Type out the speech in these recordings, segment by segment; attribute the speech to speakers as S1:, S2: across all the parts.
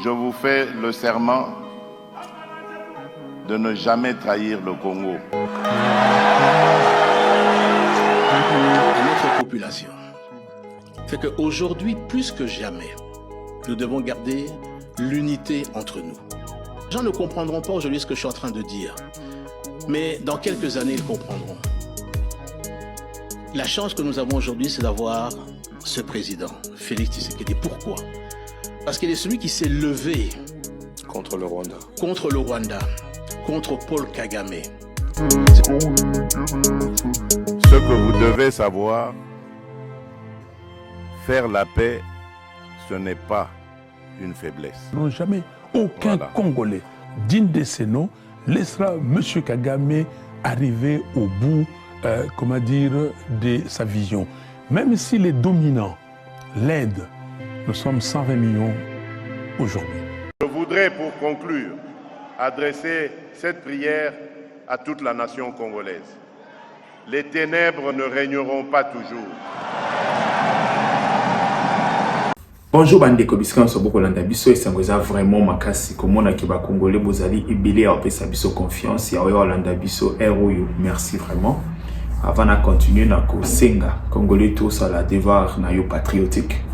S1: je vous fais le serment de ne jamais trahir le Congo.
S2: À notre population, c'est qu'aujourd'hui, plus que jamais, nous devons garder l'unité entre nous. Les gens ne comprendront pas aujourd'hui ce que je suis en train de dire, mais dans quelques années, ils comprendront. La chance que nous avons aujourd'hui, c'est d'avoir ce président, Félix Tshisekedi. Pourquoi? Parce qu'il est celui qui s'est levé
S3: contre le Rwanda,
S2: contre Paul Kagame.
S1: Ce que vous devez savoir, faire la paix, ce n'est pas une faiblesse.
S4: Non, jamais aucun Congolais digne de ces noms laissera M. Kagame arriver au bout, de sa vision. Même si les dominants l'aident, nous sommes 120 millions aujourd'hui.
S1: Je voudrais, pour conclure, adresser cette prière à toute la nation congolaise. Les ténèbres ne régneront pas toujours.
S3: Bonjour bandeko bisika so boko landa biso esangoza vraiment makasi komona ke ba congolais bozali ebele a opesa biso confiance ya oyo landa biso eroyo. Merci vraiment. Avant de continuer na ko senga congolais tous à la devoir na yo patriotique.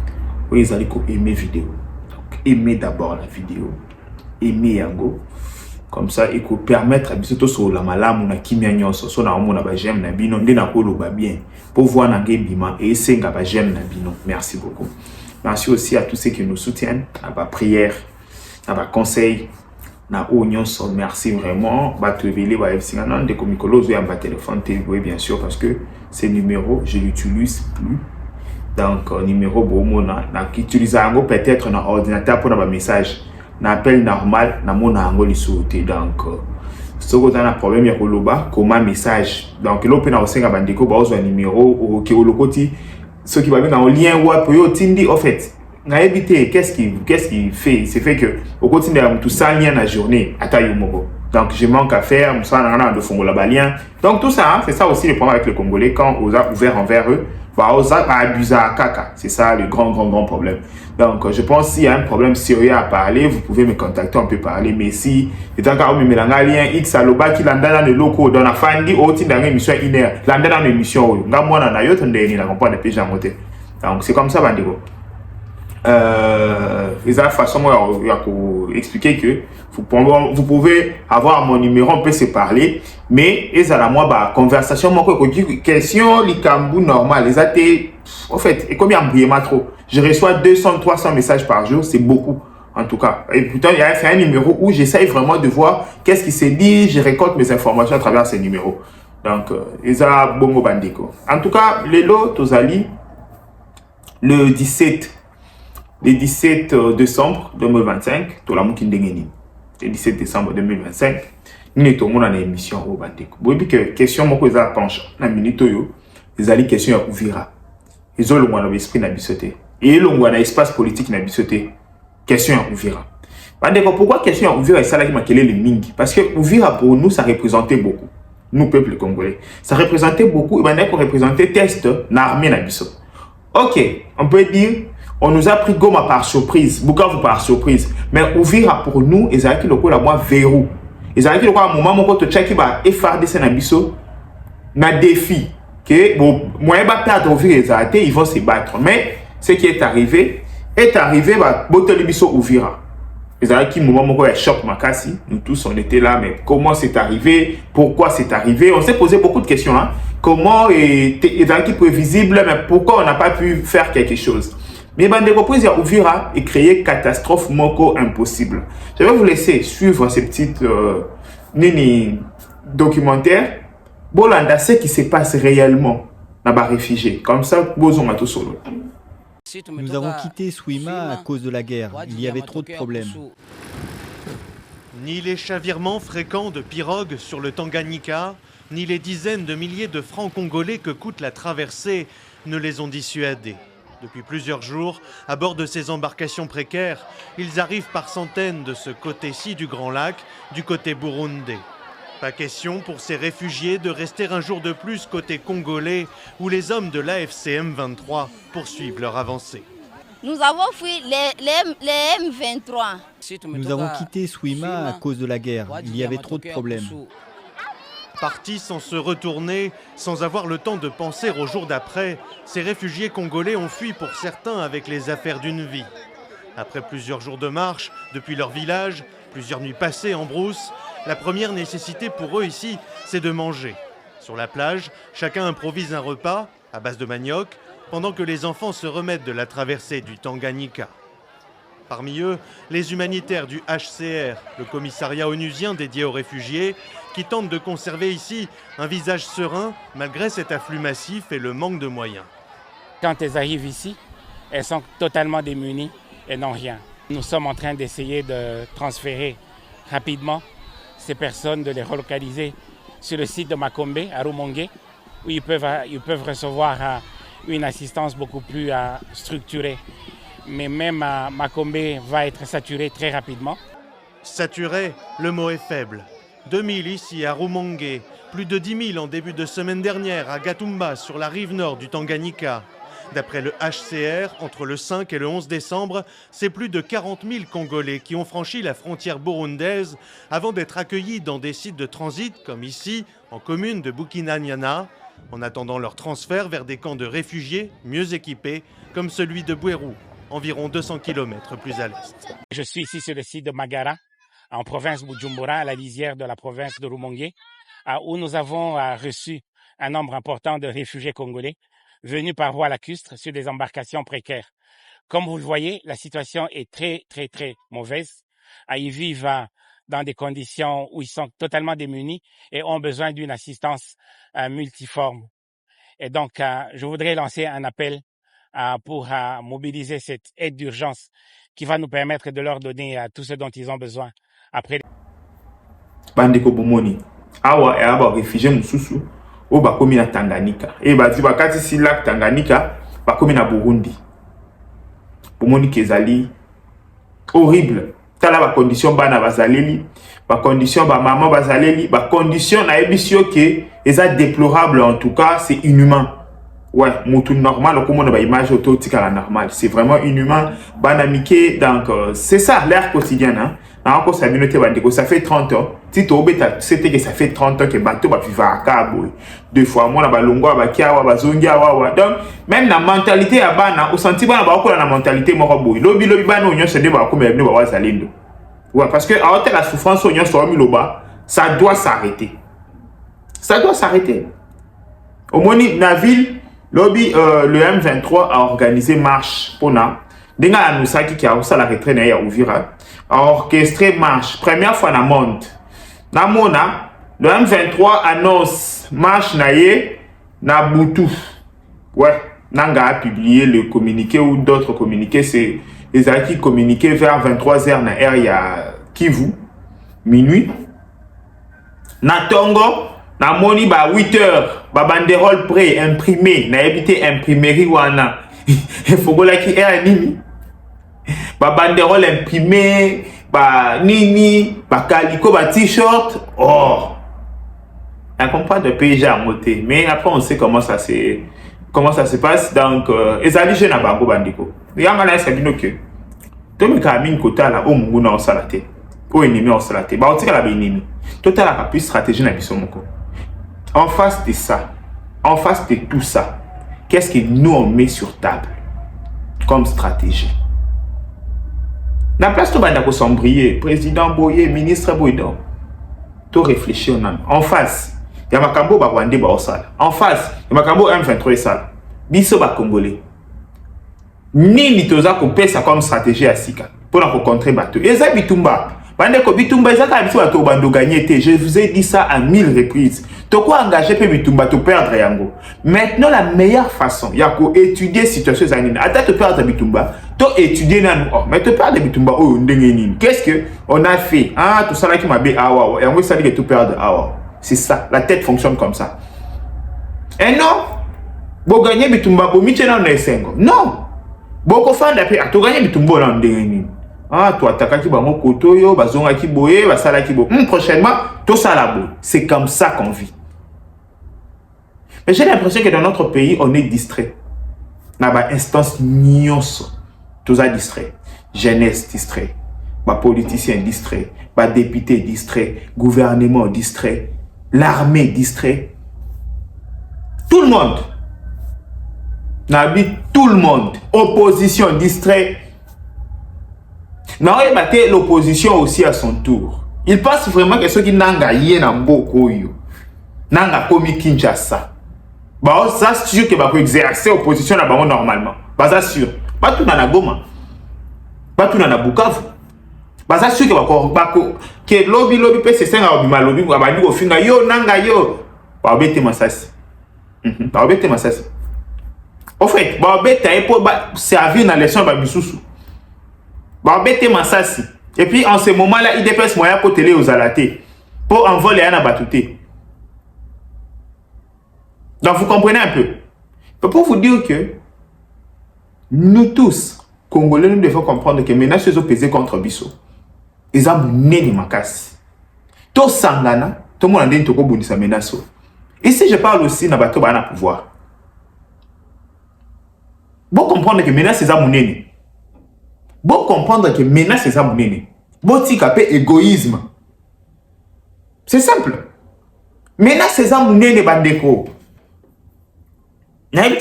S3: Oui, ils allaient aimer vidéo. Donc aimer d'abord la vidéo. Aimer yango. Comme ça il peut permettre à biso sur la malamu na kimia nyonso so na omona ba j'aime na bino ndena ko loba bien pour voir na ngebima et senga ba j'aime na bino. Merci beaucoup. Merci aussi à tous ceux qui nous soutiennent, à ma prière, à ma conseil, à oignon. Merci vraiment. Téléphone, oui, bien sûr, parce que ces numéros, je l'utilise plus. Donc, numéro bomona, utilise peut-être dans ordinateur pour un message, un appel normal, na mon angle sauté. Donc, ce que tu as un problème, il y a comment message. Donc, l'open a aussi un numéro qui est au côté. Ce qui va bien en lien ou tindi en fait na éviter qu'est-ce qui fait c'est fait que au quotidien tout ça lien la journée à taille moko. Donc je manque à faire ça na de fongola balien. Donc tout ça c'est ça aussi le problème avec les Congolais quand on a ouvert envers eux bah on a abusé à caca. C'est ça le grand problème. Donc je pense s'il y a un problème sérieux à parler, vous pouvez me contacter, on peut parler. Mais si étant quand on me mélange lien X aloba qui landa dans le locaux dans la fandi au tin dans émission iner landa dans l'émission nga mwana na yoto ndeni na comprendre depuis jamoté. Donc c'est comme ça bandeko. Les façon de expliquer que vous pouvez avoir mon numéro, on peut se parler, mais ils à la moi bah conversation moi question likambu normal les athées en fait et combien embrouillement trop je reçois 200-300 messages par jour, c'est beaucoup en tout cas. Et pourtant il y a fait un numéro où j'essaye vraiment de voir qu'est-ce qui s'est dit, je récolte mes informations à travers ces numéros. Donc ils a bongo bandeko. En tout cas les lots tozali le 17 décembre 2025, tout la monde qui le 17 décembre 2025, nous sommes dans l'émission au Bandeko. Vous voyez que question moi que ça penche na minute yo, les ali question ya ouvira. Ils ont le moins l'esprit na bisoté. Et le moins l'espace politique na bisoté. Question ya ouvira. Bandeko pourquoi question ya ouvira et ça là qui m'a quel est le mingi parce que ouvira pour nous ça représentait beaucoup. Nous peuple congolais, ça représentait beaucoup et Bandeko représentait test na armée na bisoté. OK, on peut dire on nous a pris Goma par surprise, Bukavu par surprise. Mais Ouvira pour nous, ils ont dit la moi verrou. Ils ont dit le quoi moment mon côté qui va FRDC na biso na défi que bon moi ba perdre Ouvira ils vont se battre. Mais ce qui est arrivé bah botoli biso Ouvira. Ils ont dit moment mon côté choc makasi. Nous tous on était là mais comment c'est arrivé? Pourquoi c'est arrivé? On s'est posé beaucoup de questions hein. Comment ils ont dit prévisible mais pourquoi on n'a pas pu faire quelque chose? Mais bandeko pour dire Ouvira et créer catastrophe moko impossible. Je vais vous laisser suivre ces petites documentaires. Bolanda ce qui se passe réellement dans les réfugiés. Comme ça, bozonga tout solo.
S5: Nous avons quitté Souima à cause de la guerre. Il y avait trop de problèmes.
S6: Ni les chavirements fréquents de pirogues sur le Tanganyika, ni les dizaines de milliers de francs congolais que coûte la traversée ne les ont dissuadés. Depuis plusieurs jours, à bord de ces embarcations précaires, ils arrivent par centaines de ce côté-ci du Grand Lac, du côté burundais. Pas question pour ces réfugiés de rester un jour de plus côté congolais, où les hommes de l'AFC M23 poursuivent leur avancée.
S7: Nous avons fui les M23.
S5: Nous avons quitté Souima à cause de la guerre. Il y avait trop de problèmes.
S6: Partis sans se retourner, sans avoir le temps de penser au jour d'après, ces réfugiés congolais ont fui pour certains avec les affaires d'une vie. Après plusieurs jours de marche, depuis leur village, plusieurs nuits passées en brousse, la première nécessité pour eux ici, c'est de manger. Sur la plage, chacun improvise un repas à base de manioc, pendant que les enfants se remettent de la traversée du Tanganyika. Parmi eux, les humanitaires du HCR, le commissariat onusien dédié aux réfugiés, qui tentent de conserver ici un visage serein malgré cet afflux massif et le manque de moyens.
S8: Quand elles arrivent ici, elles sont totalement démunies et n'ont rien. Nous sommes en train d'essayer de transférer rapidement ces personnes, de les relocaliser sur le site de Makombe, à Rumongue, où ils peuvent recevoir une assistance beaucoup plus structurée. Mais même Makombe va être saturé très rapidement.
S6: Saturé, le mot est faible. 2000 ici à Rumongue, plus de 10 000 en début de semaine dernière à Gatumba, sur la rive nord du Tanganyika. D'après le HCR, entre le 5 et le 11 décembre, c'est plus de 40 000 Congolais qui ont franchi la frontière burundaise avant d'être accueillis dans des sites de transit, comme ici, en commune de Bukinanyana, en attendant leur transfert vers des camps de réfugiés mieux équipés, comme celui de Bweru, environ 200 km plus à l'est.
S8: Je suis ici sur le site de Magara, en province Bujumbura, à la lisière de la province de Rumongue, où nous avons reçu un nombre important de réfugiés congolais venus par voie lacustre sur des embarcations précaires. Comme vous le voyez, la situation est très, très, très mauvaise. Ils vivent dans des conditions où ils sont totalement démunis et ont besoin d'une assistance multiforme. Et donc, je voudrais lancer un appel pour mobiliser cette aide d'urgence qui va nous permettre de leur donner tout ce dont ils ont besoin. Après.
S3: Bandeko bomoni awa e aba réfugié mususu o bakomi na Tanganyika e bati bakati si lac Tanganyika bakomi na Burundi. Bomoni kezali horrible. Tala ba condition bana bazaleli, ba condition ba maman bazaleli, ba condition na ebisio ke eza déplorable, en tout cas c'est inhumain. Ouais, moutou normal, comme on a image autotique normal, c'est vraiment inhumain. Banamike, donc c'est ça l'air quotidien. Hein? Ça fait 30 ans. Si tu as c'était que ça fait 30 ans que bateau va vivre à Cabo. Deux fois, moi, na longo ba kiawa ba zongia wa. Donc même la mentalité à bana, au senti bana ba ko la mentalité moko boy. Lobi bana onyo se de ba ko me ba wa zalindo. Ouais, parce que à la souffrance onyo so mi loba, ça doit s'arrêter. Ça doit s'arrêter. Au moins na ville lobby le M23 a organisé marche pour na denga anusaki qui a aussi la retraite na ya Uvira a orchestré marche première fois na monde na mona le M23 annonce marche na ye na Butu. Ouais, nanga a publié le communiqué ou d'autres communiqués, c'est les acquis communiqués vers 23h na air ya Kivu minuit na Tongo. Na moni ba 8h, ba banderole prêt imprimé, na habité imprimerie wana. Fogola ki est nini. Ba banderole imprimé, ba nini, ba calico, ba t-shirt. Oh. On comprend de pays à moté, mais après on sait comment ça se passe. Donc ezali jeune na bango bandiko. Yanga na sabino ke. To me ka min kota la o mungu na osalate. O ennemi osalate. Ba otika la ennemi. Total la plus stratégie na biso moko. En face de ça, en face de tout ça, qu'est-ce que nous on met sur table comme stratégie? La place de Bandako Sombrier, président Boye, ministre Boye, tout réfléchir en face. Il y a Makambo Bagwande Baosal. En face, il y a Makambo M23 Sal. Biso ba Congolais. Ni Nitoza coupé ça comme stratégie à Sika pour rencontrer Bateau. Et ça Bitumba. Bandeko Bitumba, je vous ai dit ça à 1000 reprises. Tu quoi engager Bitumba, tu perdre yango. Maintenant, la meilleure façon, il y a étudier situation zanine. Attends, tu perdre Bitumba, tu étudier nan. Oh, mais tu perdre Bitumba, oh, qu'est-ce que on a fait? Ah, tout ça là qui m'a dit, ah, ouais, et on veut ça dire que tu perds, ah, ouais. C'est ça, la tête fonctionne comme ça. Et non, vous gagnez Bitumba, vous mettez dans les 5. Non, beaucoup de d'après, tu gagnes Bitumba dans les ah, toi, t'as qui bango kotoyo, bazonga ki boye, basala ki bo. Prochainement, tout ça là-bas. C'est comme ça qu'on vit. Mais j'ai l'impression que dans notre pays, on est distrait. N'a pas instance nyonso. tous a distrait. Jeunesse distrait. Politiciens distraits. Députés distraits. Gouvernement distrait. L'armée distrait. Tout le monde. Nabi, tout le monde. Opposition distrait. L'opposition aussi à son tour. Il pense vraiment que ceux qui n'ont pas yé na mboko yo. Nanga komi Kinshasa. Ça c'est sûr que va exercer opposition là normalement. Ça sûr. Pas tout dans la Goma. Pas tout dans la Bukavu. Ça sûr que lobby peut se senga obima lobby va bandi ko finga yo nanga yo. Ba obete masasi. Ba obete masasi. Au fait, ba obete pour servir dans l'élection ba bisusu. Ba obete masasi. Et puis en ce moment-là, il déplace moyen pour télé aux alatés pour envoler à batouté. Donc vous comprenez un peu. Pour vous dire que nous tous, Congolais, nous devons comprendre que maintenant, ceux qui pesé contre Bisso, ils ont mené les macasses. Tout sangana, tout le monde a dit que vous avez menace. Ici, je parle aussi de bateau à pouvoir. Vous comprendre que maintenant, c'est un mené. Vous comprendre que maintenant, c'est un mené. Vous avez égoïsme. C'est simple. Maintenant, c'est un mené bandeko.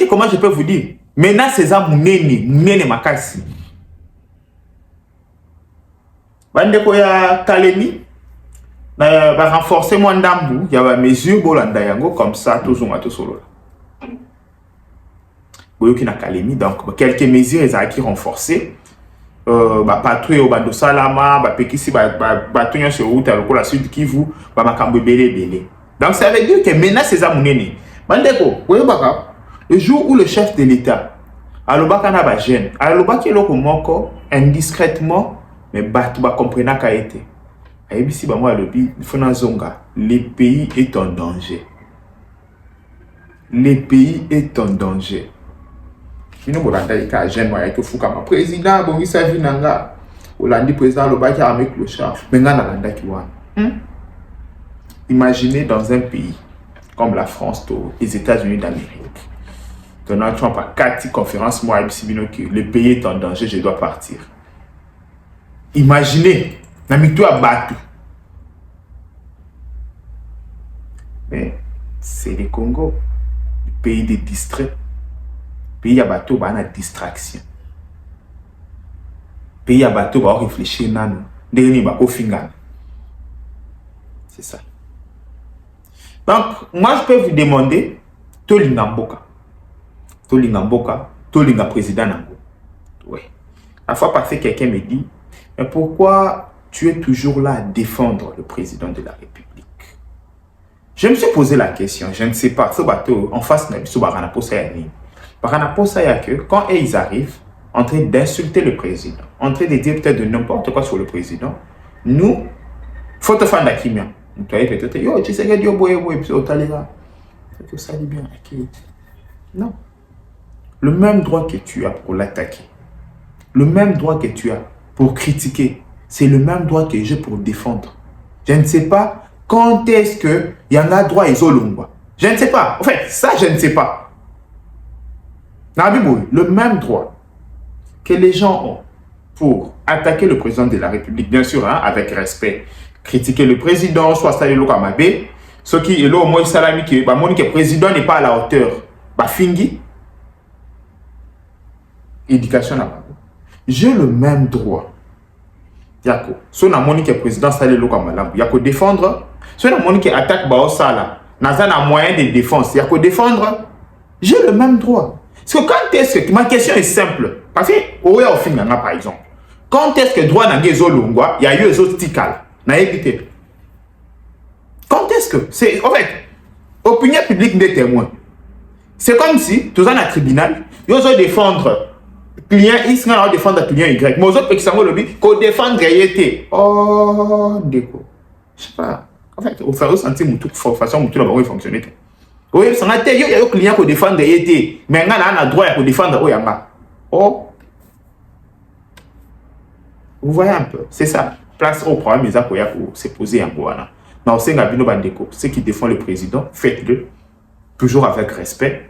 S3: Comment je peux vous dire? Maintenant, c'est ça, mounene makasi. Bandeko ya Kalemi, va renforcer mon ndambu, il y a des mesures bolanda yango comme ça, tout zonga tout solo. Boyoki na Kalemi, donc quelques mesures ils ont qui renforcées. Patrouille au bando salama, pekisi batunya sur route à la sud Kivu, makambo belé. Donc ça veut dire que maintenant c'est ça mounene. Bandeko, boyobaka. Le jour où le chef de l'État, alobaka na ba jeune, alobaki loko moko indiscrètement, mais batu ba comprena ka été. Ayebisi ba moi alobi, fona zonga, le pays est en danger. Le pays est en danger. Fino bolanda ika jeune wa to fuka ma président bon isa vinanga. Olandi président alobaki avec le char. Menga na landa ki wana. Imaginez dans un pays comme la France, les États-Unis d'Amérique. Donald Trump a 4 conférences, moi, que le pays est en danger, je dois partir. Imaginez, Namito a battu. Mais c'est le Congo, le pays des distraits. Le pays à bateau, il y a une distraction. Le pays à bateau, il y a réfléchir. C'est ça. Donc, moi, je peux vous demander, Tolingamboka. Tolingamboka, Tolinga président Nango. Oui. La fois passée, quelqu'un me dit, mais pourquoi tu es toujours là à défendre le président de la République? Je me suis posé la question, je ne sais pas. Ce bateau, en face, quand ils arrivent, en train d'insulter le président, en train de dire peut-être de n'importe quoi sur le président, nous, faut te faire la kimia. Peut-être, yo, tu sais que Dieu boye, puis au taléra. Ça dit bien, non. Le même droit que tu as pour l'attaquer, le même droit que tu as pour critiquer, c'est le même droit que j'ai pour défendre. Je ne sais pas quand est-ce qu'il y en a droit et zolongwa. Je ne sais pas. En fait, ça, je ne sais pas. Le même droit que les gens ont pour attaquer le président de la République, bien sûr, hein, avec respect, critiquer le président, soit ça, ce qui est là, au moins, salami, que le président n'est pas à la hauteur. Fingi. Éducation là-bas. J'ai le même droit. Yako. Si on a mon président salé le comme yako défendre. Si on a mon qui attaque Baosala, n'a un moyen de défense. Yako défendre. J'ai le même droit. Parce que quand est-ce que ma question est simple. Parce que au fin par exemple. Quand est-ce que droit n'a il y a eu les autres tikal. N'a évité. Quand est-ce que c'est en fait opinion publique des témoins. C'est comme si tous en a tribunal, ils ont défendre client X, ils ont défendre client Y. Mais aux autres qui sont lobby, qu'on défendre YT. Oh, déco. Je sais pas. En fait, au faire ressentir toute façon où tout va fonctionner. Oui, ça a été il y a un client qui défendre YT, mais on a droit à défendre Oyama. Oh. Vous voyez un peu, c'est ça. Place au problème, ils ont pour se poser un peu. Non, c'est Ngabino Bandeko. Ceux qui défendent le président, faites-le. Toujours avec respect.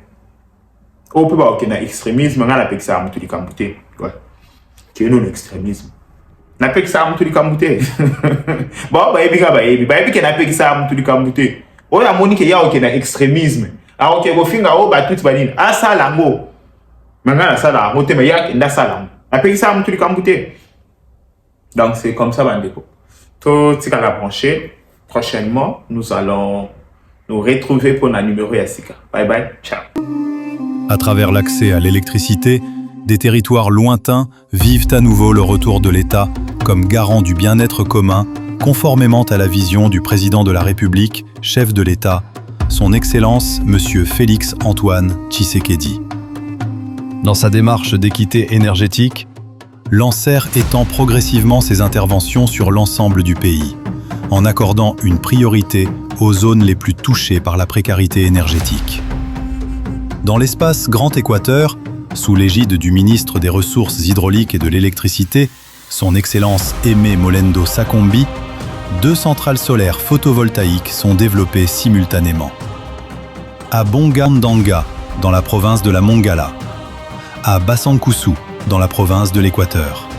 S3: On peut pas aucun extrémisme, on a la ça à tout les cambotés. c'est non extrémisme. N'a pas que ça mutu likamute. Bon ba ebi que n'a pas que ça mutu likamute. O ya moni ke ya o ke na extrémisme. A o ke bo finga o ba tout banine. A ça lango. Manga ça la moté mais ya nda ça lango. N'a pas que ça mutu likamute. Donc c'est comme ça bandeko. Tout ce qu'on a branché. Prochainement, nous allons nous retrouver pour un numéro Yassika. Bye bye, ciao.
S9: À travers l'accès à l'électricité, des territoires lointains vivent à nouveau le retour de l'État comme garant du bien-être commun, conformément à la vision du président de la République, chef de l'État, son Excellence Monsieur Félix Antoine Tshisekedi. Dans sa démarche d'équité énergétique, Lancer étend progressivement ses interventions sur l'ensemble du pays, en accordant une priorité aux zones les plus touchées par la précarité énergétique. Dans l'espace Grand Équateur, sous l'égide du ministre des Ressources hydrauliques et de l'électricité, son Excellence Aimé Molendo Sakombi, 2 centrales solaires photovoltaïques sont développées simultanément. À Bonga-Ndanga, dans la province de la Mongala, à Basankusu, dans la province de l'Équateur.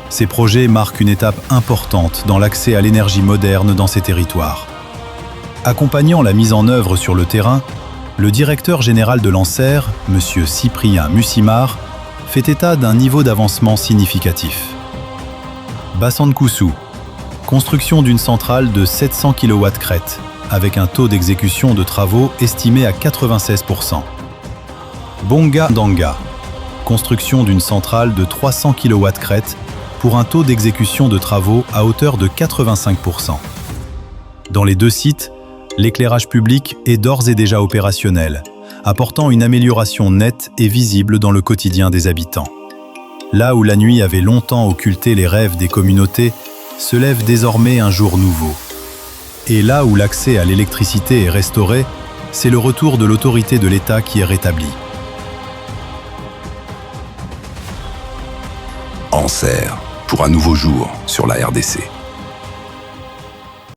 S9: Ces projets marquent une étape importante dans l'accès à l'énergie moderne dans ces territoires. Accompagnant la mise en œuvre sur le terrain, le directeur général de Lancer, M. Cyprien Mussimar, fait état d'un niveau d'avancement significatif. Basankusu, construction d'une centrale de 700 kW crête, avec un taux d'exécution de travaux estimé à 96%. Bonga-Ndanga, construction d'une centrale de 300 kW crête, pour un taux d'exécution de travaux à hauteur de 85%. Dans les 2 sites, l'éclairage public est d'ores et déjà opérationnel, apportant une amélioration nette et visible dans le quotidien des habitants. Là où la nuit avait longtemps occulté les rêves des communautés, se lève désormais un jour nouveau. Et là où l'accès à l'électricité est restauré, c'est le retour de l'autorité de l'État qui est rétabli.
S10: Anser, pour un nouveau jour sur la RDC.